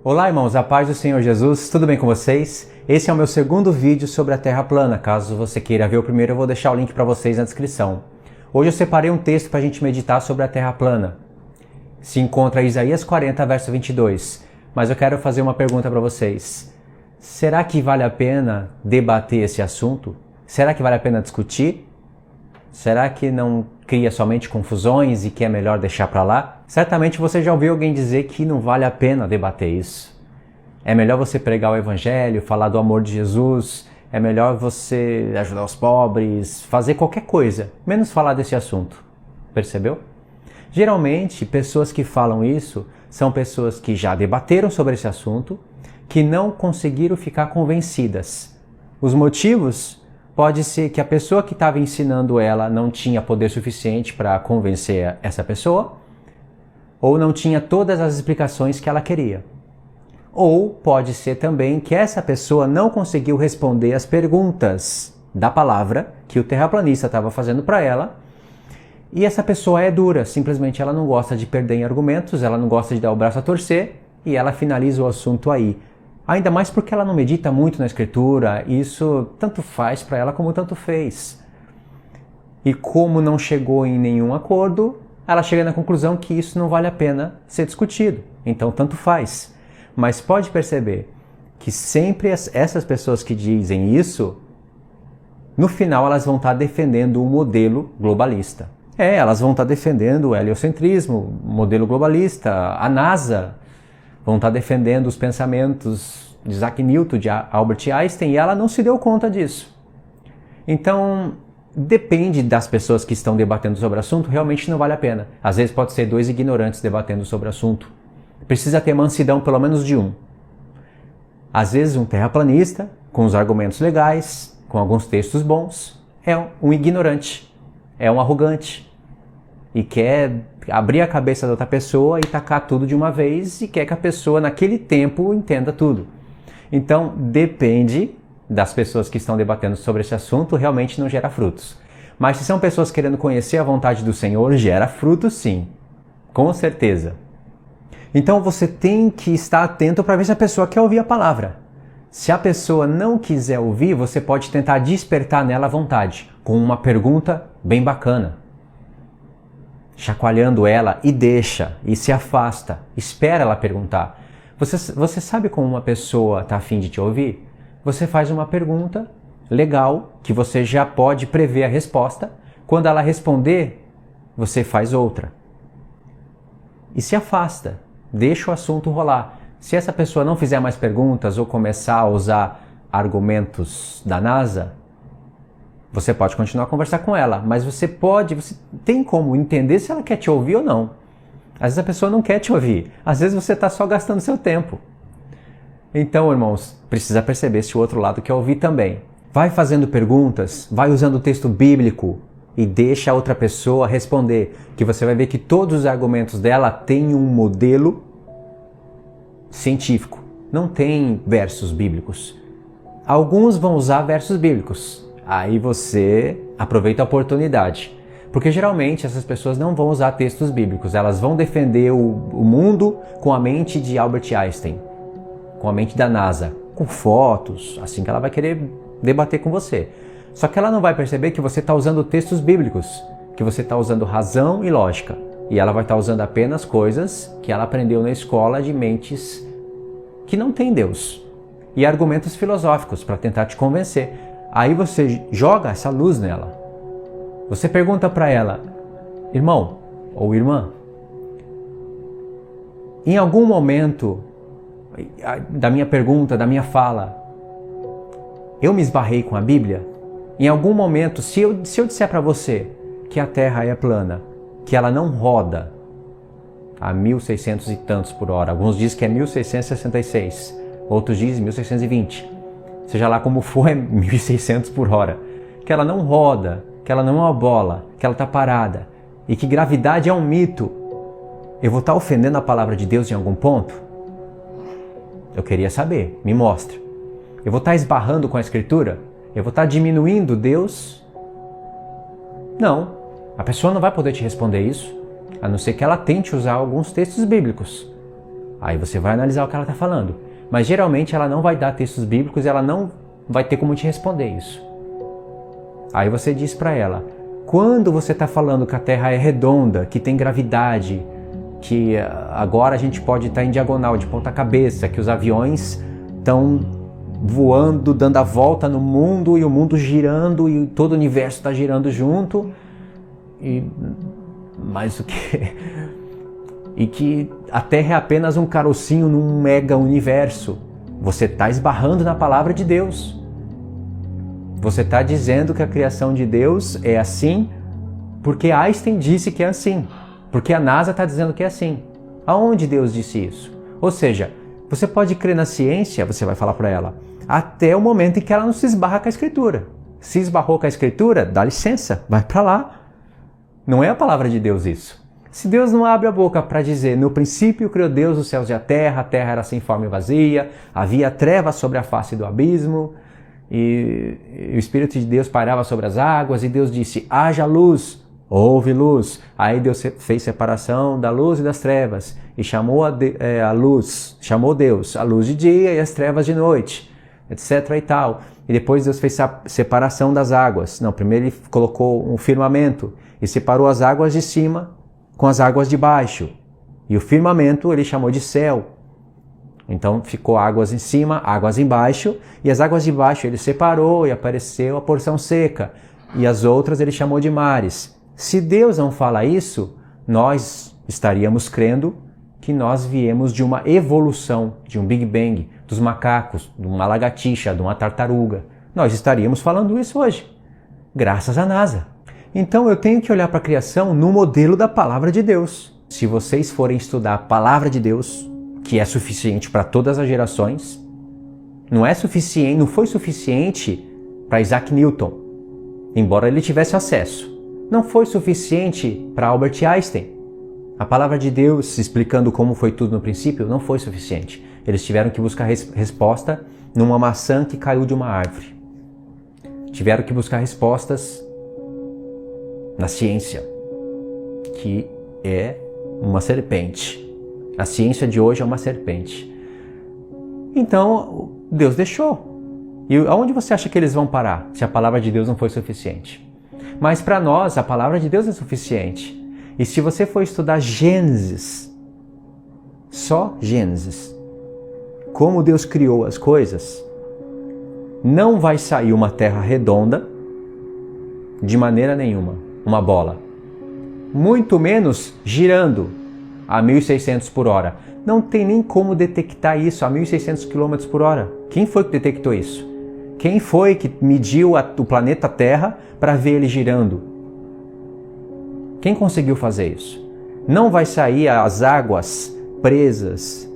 Olá, irmãos, a paz do Senhor Jesus, tudo bem com vocês? Esse é o meu segundo vídeo sobre a Terra plana. Caso você queira ver o primeiro, eu vou deixar o link para vocês na descrição. Hoje eu separei um texto para a gente meditar sobre a Terra plana. Se encontra em Isaías 40, verso 22. Mas eu quero fazer uma pergunta para vocês. Será que vale a pena debater esse assunto? Será que vale a pena discutir? Será que não cria somente confusões e que é melhor deixar para lá? Certamente você já ouviu alguém dizer que não vale a pena debater isso. É melhor você pregar o evangelho, falar do amor de Jesus, é melhor você ajudar os pobres, fazer qualquer coisa, menos falar desse assunto. Percebeu? Geralmente, pessoas que falam isso são pessoas que já debateram sobre esse assunto, que não conseguiram ficar convencidas. Os motivos pode ser que a pessoa que estava ensinando ela não tinha poder suficiente para convencer essa pessoa, ou não tinha todas as explicações que ela queria. Ou pode ser também que essa pessoa não conseguiu responder as perguntas da palavra que o terraplanista estava fazendo para ela, e essa pessoa é dura, simplesmente ela não gosta de perder em argumentos, ela não gosta de dar o braço a torcer, e ela finaliza o assunto aí. Ainda mais porque ela não medita muito na escritura, isso tanto faz para ela como tanto fez. E como não chegou em nenhum acordo, ela chega na conclusão que isso não vale a pena ser discutido. Então tanto faz. Mas pode perceber que sempre essas pessoas que dizem isso, no final elas vão estar defendendo o modelo globalista. Elas vão estar defendendo o heliocentrismo, o modelo globalista, a NASA, vão estar defendendo os pensamentos de Isaac Newton, de Albert Einstein, e ela não se deu conta disso. Então, depende das pessoas que estão debatendo sobre o assunto, realmente não vale a pena. Às vezes pode ser dois ignorantes debatendo sobre o assunto. Precisa ter mansidão pelo menos de um. Às vezes um terraplanista, com os argumentos legais, com alguns textos bons, é um ignorante, é um arrogante, e quer abrir a cabeça da outra pessoa e tacar tudo de uma vez e quer que a pessoa naquele tempo entenda tudo. Então depende das pessoas que estão debatendo sobre esse assunto, realmente não gera frutos. Mas se são pessoas querendo conhecer a vontade do Senhor, gera frutos sim, com certeza. Então você tem que estar atento para ver se a pessoa quer ouvir a palavra. Se a pessoa não quiser ouvir, você pode tentar despertar nela a vontade, com uma pergunta bem bacana. Chacoalhando ela e deixa, e se afasta, espera ela perguntar. Você sabe como uma pessoa está a fim de te ouvir? Você faz uma pergunta legal, que você já pode prever a resposta. Quando ela responder, você faz outra. E se afasta, deixa o assunto rolar. Se essa pessoa não fizer mais perguntas ou começar a usar argumentos da NASA, você pode continuar a conversar com ela, mas você tem como entender se ela quer te ouvir ou não. Às vezes a pessoa não quer te ouvir, às vezes você está só gastando seu tempo. Então, irmãos, precisa perceber se o outro lado quer ouvir também. Vai fazendo perguntas, vai usando o texto bíblico e deixa a outra pessoa responder, que você vai ver que todos os argumentos dela têm um modelo científico, não tem versos bíblicos. Alguns vão usar versos bíblicos. Aí você aproveita a oportunidade. Porque geralmente essas pessoas não vão usar textos bíblicos. Elas vão defender o mundo com a mente de Albert Einstein, com a mente da NASA, com fotos, assim que ela vai querer debater com você. Só que ela não vai perceber que você está usando textos bíblicos, que você está usando razão e lógica. E ela vai estar usando apenas coisas que ela aprendeu na escola de mentes que não tem Deus. E argumentos filosóficos para tentar te convencer. Aí você joga essa luz nela. Você pergunta para ela, irmão ou irmã, em algum momento da minha pergunta, da minha fala, eu me esbarrei com a Bíblia? Em algum momento, se eu disser para você que a Terra é plana, que ela não roda a 1600 e tantos por hora, alguns dizem que é 1666, outros dizem 1620, seja lá como for, é 1600 por hora, que ela não roda, que ela não é uma bola, que ela está parada, e que gravidade é um mito, eu vou estar ofendendo a palavra de Deus em algum ponto? Eu queria saber, me mostra. Eu vou estar esbarrando com a Escritura? Eu vou estar diminuindo Deus? Não, a pessoa não vai poder te responder isso, a não ser que ela tente usar alguns textos bíblicos. Aí você vai analisar o que ela está falando. Mas geralmente ela não vai dar textos bíblicos e ela não vai ter como te responder isso. Aí você diz para ela, quando você está falando que a Terra é redonda, que tem gravidade, que agora a gente pode estar em diagonal, de ponta cabeça, que os aviões estão voando, dando a volta no mundo e o mundo girando e todo o universo está girando junto, e mais o que? E que a Terra é apenas um carocinho num mega universo. Você está esbarrando na palavra de Deus. Você está dizendo que a criação de Deus é assim porque Einstein disse que é assim. Porque a NASA está dizendo que é assim. Aonde Deus disse isso? Ou seja, você pode crer na ciência, você vai falar para ela, até o momento em que ela não se esbarra com a Escritura. Se esbarrou com a Escritura, dá licença, vai para lá. Não é a palavra de Deus isso. Se Deus não abre a boca para dizer, no princípio criou Deus os céus e a terra era sem forma e vazia, havia trevas sobre a face do abismo, e o Espírito de Deus pairava sobre as águas, e Deus disse, haja luz, houve luz. Aí Deus fez separação da luz e das trevas, e chamou chamou Deus a luz de dia e as trevas de noite, etc. e tal. E depois Deus fez a separação das águas. Não, primeiro ele colocou um firmamento, e separou as águas de cima com as águas de baixo. E o firmamento ele chamou de céu. Então ficou águas em cima, águas embaixo, e as águas de baixo ele separou e apareceu a porção seca. E as outras ele chamou de mares. Se Deus não fala isso, nós estaríamos crendo que nós viemos de uma evolução, de um Big Bang, dos macacos, de uma lagartixa, de uma tartaruga. Nós estaríamos falando isso hoje, graças à NASA. Então eu tenho que olhar para a criação no modelo da palavra de Deus. Se vocês forem estudar a palavra de Deus, que é suficiente para todas as gerações, não foi suficiente para Isaac Newton, embora ele tivesse acesso. Não foi suficiente para Albert Einstein. A palavra de Deus, explicando como foi tudo no princípio, não foi suficiente. Eles tiveram que buscar resposta numa maçã que caiu de uma árvore. Tiveram que buscar respostas na ciência, que é uma serpente. A ciência de hoje é uma serpente. Então, Deus deixou. E aonde você acha que eles vão parar, se a palavra de Deus não foi suficiente? Mas para nós, a palavra de Deus é suficiente. E se você for estudar Gênesis, só Gênesis, como Deus criou as coisas, não vai sair uma terra redonda de maneira nenhuma. Uma bola, muito menos girando a 1.600 por hora. Não tem nem como detectar isso a 1.600 km por hora. Quem foi que detectou isso? Quem foi que mediu o planeta Terra para ver ele girando? Quem conseguiu fazer isso? Não vai sair as águas presas,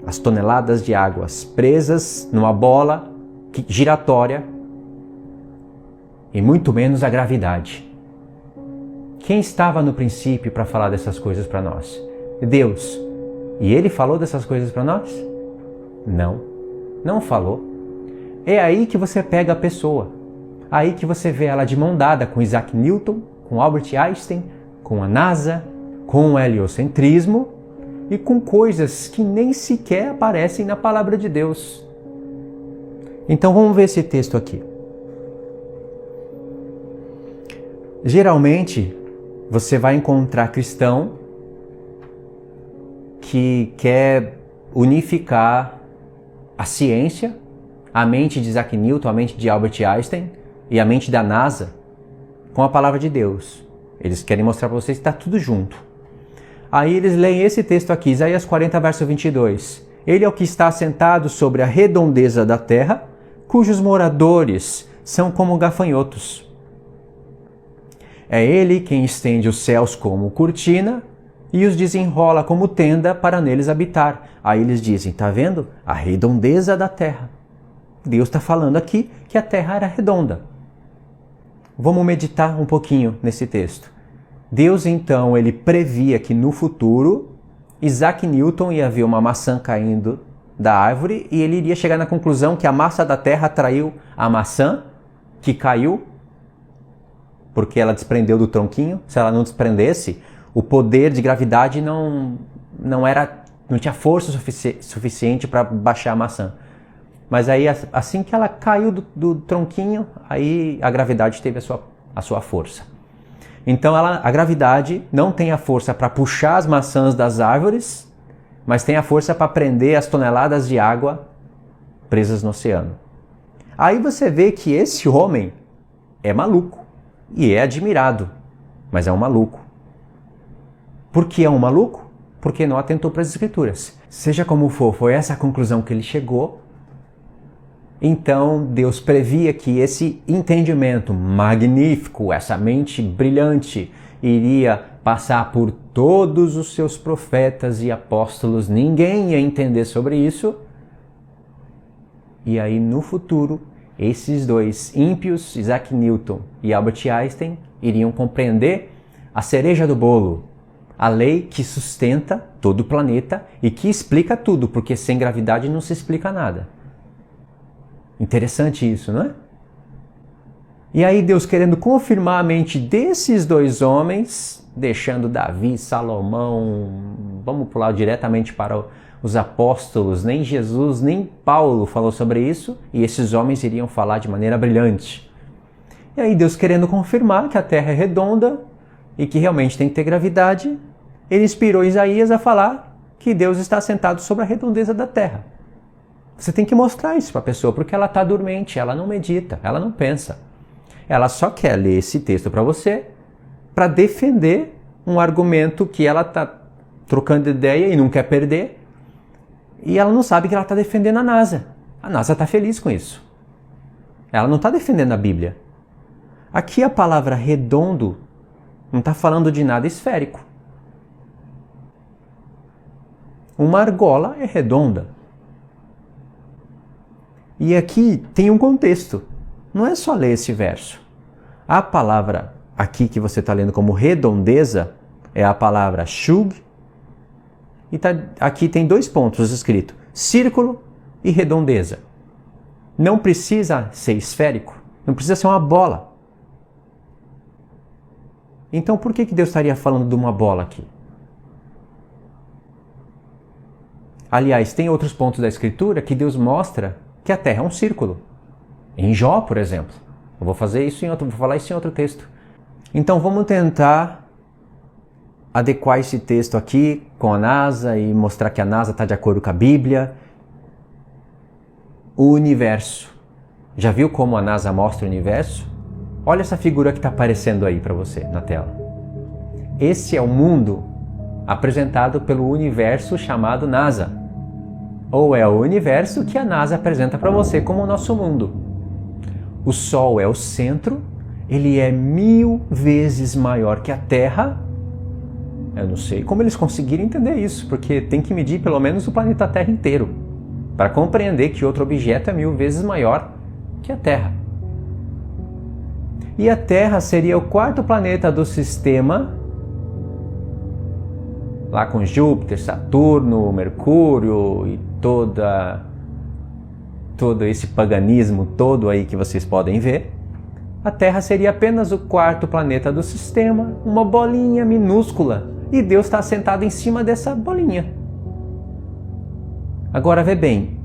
as toneladas de águas presas numa bola giratória, e muito menos a gravidade. Quem estava no princípio para falar dessas coisas para nós? Deus. E Ele falou dessas coisas para nós? Não, não falou. É aí que você pega a pessoa. Aí que você vê ela de mão dada com Isaac Newton, com Albert Einstein, com a NASA, com o heliocentrismo e com coisas que nem sequer aparecem na palavra de Deus. Então vamos ver esse texto aqui. Geralmente, você vai encontrar cristão que quer unificar a ciência, a mente de Isaac Newton, a mente de Albert Einstein e a mente da NASA com a palavra de Deus. Eles querem mostrar para vocês que está tudo junto. Aí eles leem esse texto aqui, Isaías 40, verso 22. Ele é o que está assentado sobre a redondeza da terra, cujos moradores são como gafanhotos. É ele quem estende os céus como cortina e os desenrola como tenda para neles habitar. Aí eles dizem, tá vendo? A redondeza da terra. Deus está falando aqui que a terra era redonda. Vamos meditar um pouquinho nesse texto. Deus então, ele previa que no futuro Isaac Newton ia ver uma maçã caindo da árvore e ele iria chegar na conclusão que a massa da terra atraiu a maçã que caiu porque ela desprendeu do tronquinho. Se ela não desprendesse, o poder de gravidade não era não tinha força suficiente para baixar a maçã. Mas aí, assim que ela caiu do tronquinho, aí a gravidade teve a sua força. Então a gravidade não tem a força para puxar as maçãs das árvores, mas tem a força para prender as toneladas de água presas no oceano. Aí você vê que esse homem é maluco e é admirado, mas é um maluco. Por que é um maluco? Porque não atentou para as Escrituras. Seja como for, foi essa a conclusão que ele chegou. Então Deus previa que esse entendimento magnífico, essa mente brilhante, iria passar por todos os seus profetas e apóstolos. Ninguém ia entender sobre isso. E aí no futuro, esses dois ímpios, Isaac Newton e Albert Einstein, iriam compreender a cereja do bolo, a lei que sustenta todo o planeta e que explica tudo, porque sem gravidade não se explica nada. Interessante isso, não é? E aí Deus querendo confirmar a mente desses dois homens, deixando Davi, Salomão, vamos pular diretamente para os apóstolos, nem Jesus, nem Paulo falou sobre isso, e esses homens iriam falar de maneira brilhante. E aí Deus querendo confirmar que a Terra é redonda e que realmente tem que ter gravidade, ele inspirou Isaías a falar que Deus está sentado sobre a redondeza da Terra. Você tem que mostrar isso para a pessoa, porque ela está dormente, ela não medita, ela não pensa. Ela só quer ler esse texto para você para defender um argumento que ela está trocando ideia e não quer perder. E ela não sabe que ela está defendendo a NASA. A NASA está feliz com isso. Ela não está defendendo a Bíblia. Aqui a palavra redondo não está falando de nada esférico. Uma argola é redonda. E aqui tem um contexto. Não é só ler esse verso. A palavra aqui que você está lendo como redondeza é a palavra shug. E aqui tem 2 pontos escritos: círculo e redondeza. Não precisa ser esférico. Não precisa ser uma bola. Então por que Deus estaria falando de uma bola aqui? Aliás, tem outros pontos da Escritura que Deus mostra que a Terra é um círculo. Em Jó, por exemplo. Eu vou falar isso em outro texto. Então vamos tentar adequar esse texto aqui com a NASA e mostrar que a NASA está de acordo com a Bíblia. O universo. Já viu como a NASA mostra o universo? Olha essa figura que está aparecendo aí para você na tela. Esse é o mundo apresentado pelo universo chamado NASA. Ou é o universo que a NASA apresenta para você como o nosso mundo. O Sol é o centro, ele é 1000 vezes maior que a Terra. Eu não sei como eles conseguiram entender isso, porque tem que medir pelo menos o planeta Terra inteiro para compreender que outro objeto é 1000 vezes maior que a Terra. E a Terra seria o 4º planeta do sistema, lá com Júpiter, Saturno, Mercúrio e todo esse paganismo todo aí que vocês podem ver. A Terra seria apenas o 4º planeta do sistema, uma bolinha minúscula, e Deus está sentado em cima dessa bolinha. Agora vê bem,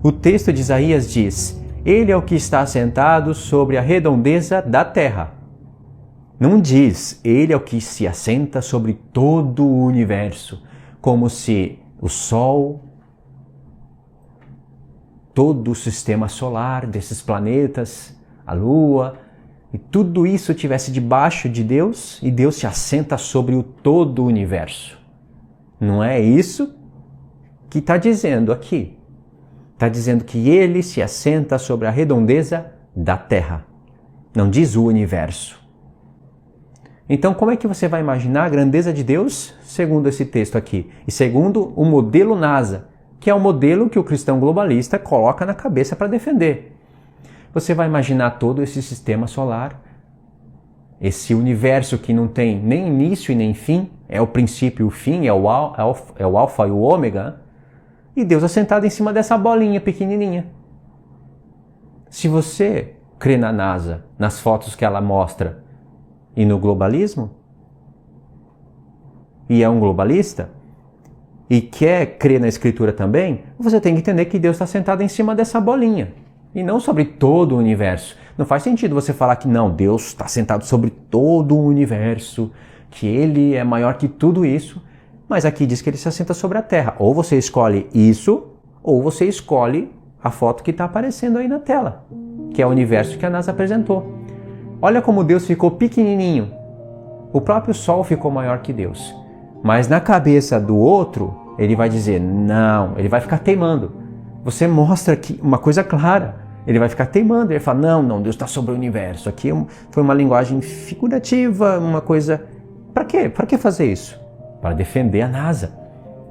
o texto de Isaías diz: Ele é o que está sentado sobre a redondeza da terra. Não diz, Ele é o que se assenta sobre todo o universo, como se o Sol, todo o sistema solar desses planetas, a Lua, e tudo isso estivesse debaixo de Deus e Deus se assenta sobre o todo o universo. Não é isso que está dizendo aqui. Está dizendo que Ele se assenta sobre a redondeza da Terra. Não diz o universo. Então, como é que você vai imaginar a grandeza de Deus segundo esse texto aqui? E segundo o modelo NASA, que é o modelo que o cristão globalista coloca na cabeça para defender. Você vai imaginar todo esse sistema solar, esse universo que não tem nem início e nem fim, é o princípio e o fim, é o alfa e o ômega, e Deus assentado em cima dessa bolinha pequenininha. Se você crê na NASA, nas fotos que ela mostra, e no globalismo, e é um globalista, e quer crer na Escritura também, você tem que entender que Deus está sentado em cima dessa bolinha e não sobre todo o universo. Não faz sentido você falar que não, Deus está sentado sobre todo o universo, que Ele é maior que tudo isso, mas aqui diz que Ele se assenta sobre a terra. Ou você escolhe isso, ou você escolhe a foto que está aparecendo aí na tela, que é o universo que a NASA apresentou. Olha como Deus ficou pequenininho. O próprio Sol ficou maior que Deus. Mas na cabeça do outro, ele vai dizer, não, ele vai ficar teimando. Você mostra que uma coisa clara, ele vai ficar teimando, ele fala, não, Deus está sobre o universo. Aqui foi uma linguagem figurativa, uma coisa... Para quê? Para que fazer isso? Para defender a NASA.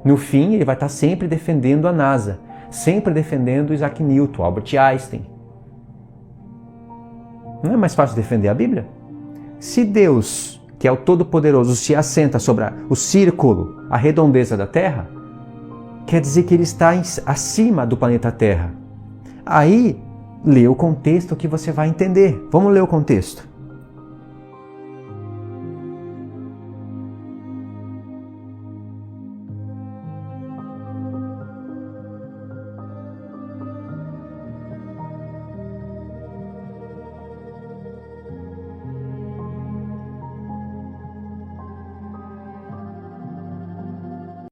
No fim, ele vai estar sempre defendendo a NASA, sempre defendendo Isaac Newton, Albert Einstein. Não é mais fácil defender a Bíblia? Se Deus, que é o Todo-Poderoso, se assenta sobre o círculo, a redondeza da Terra, quer dizer que Ele está acima do planeta Terra. Aí, lê o contexto que você vai entender. Vamos ler o contexto.